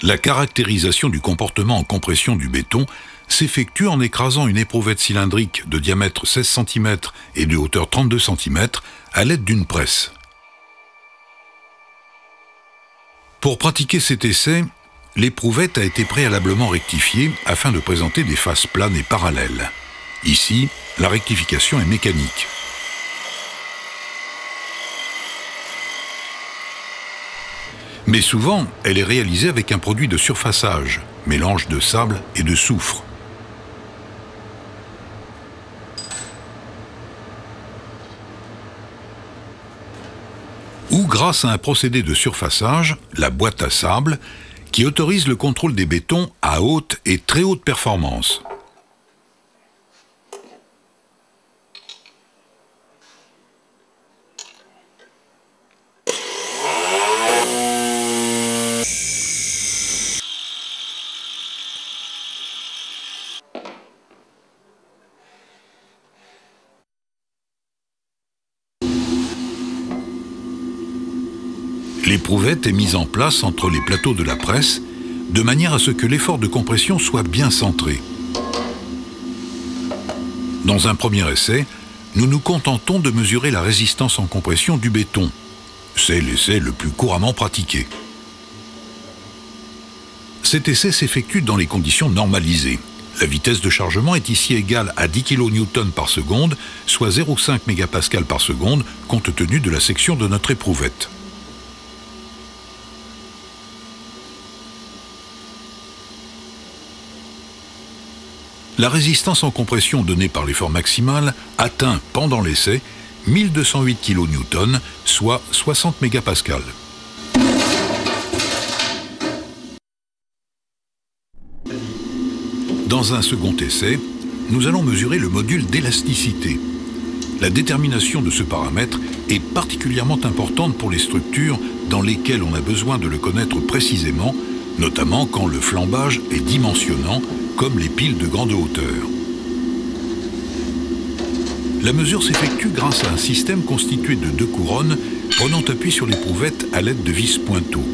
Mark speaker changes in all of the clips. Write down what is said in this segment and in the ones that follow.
Speaker 1: La caractérisation du comportement en compression du béton s'effectue en écrasant une éprouvette cylindrique de diamètre 16 cm et de hauteur 32 cm à l'aide d'une presse. Pour pratiquer cet essai, l'éprouvette a été préalablement rectifiée afin de présenter des faces planes et parallèles. Ici, la rectification est mécanique. Mais souvent, elle est réalisée avec un produit de surfaçage, mélange de sable et de soufre. Ou grâce à un procédé de surfaçage, la boîte à sable, qui autorise le contrôle des bétons à haute et très haute performance. L'éprouvette est mise en place entre les plateaux de la presse, de manière à ce que l'effort de compression soit bien centré. Dans un premier essai, nous nous contentons de mesurer la résistance en compression du béton. C'est l'essai le plus couramment pratiqué. Cet essai s'effectue dans les conditions normalisées. La vitesse de chargement est ici égale à 10 kN par seconde, soit 0,5 MPa par seconde, compte tenu de la section de notre éprouvette. La résistance en compression donnée par l'effort maximal atteint, pendant l'essai, 1208 kN, soit 60 MPa. Dans un second essai, nous allons mesurer le module d'élasticité. La détermination de ce paramètre est particulièrement importante pour les structures dans lesquelles on a besoin de le connaître précisément, notamment quand le flambage est dimensionnant, comme les piles de grande hauteur. La mesure s'effectue grâce à un système constitué de deux couronnes prenant appui sur l'éprouvette à l'aide de vis pointeaux.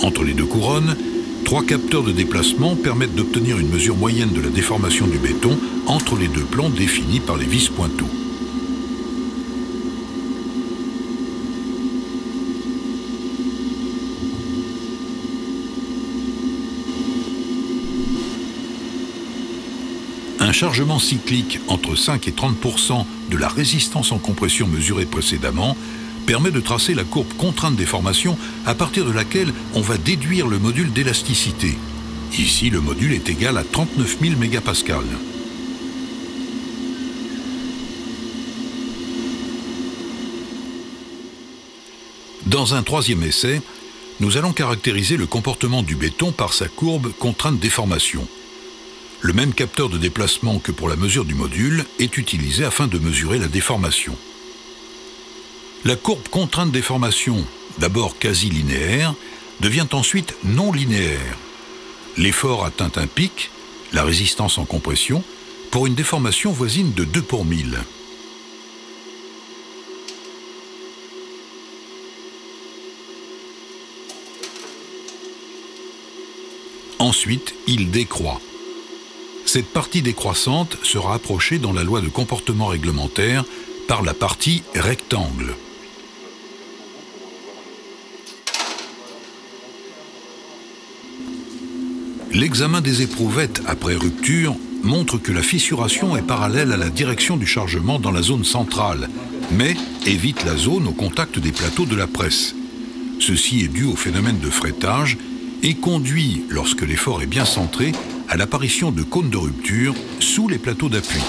Speaker 1: Entre les deux couronnes, 3 capteurs de déplacement permettent d'obtenir une mesure moyenne de la déformation du béton entre les deux plans définis par les vis pointeaux. Un chargement cyclique entre 5 et 30% de la résistance en compression mesurée précédemment permet de tracer la courbe contrainte déformation à partir de laquelle on va déduire le module d'élasticité. Ici, le module est égal à 39 000 MPa. Dans un troisième essai, nous allons caractériser le comportement du béton par sa courbe contrainte déformation. Le même capteur de déplacement que pour la mesure du module est utilisé afin de mesurer la déformation. La courbe contrainte déformation, d'abord quasi linéaire, devient ensuite non linéaire. L'effort atteint un pic, la résistance en compression, pour une déformation voisine de 2 pour 1000. Ensuite, il décroît. Cette partie décroissante sera approchée dans la loi de comportement réglementaire par la partie rectangle. L'examen des éprouvettes après rupture montre que la fissuration est parallèle à la direction du chargement dans la zone centrale, mais évite la zone au contact des plateaux de la presse. Ceci est dû au phénomène de frettage et conduit, lorsque l'effort est bien centré, à l'apparition de cônes de rupture sous les plateaux d'appui.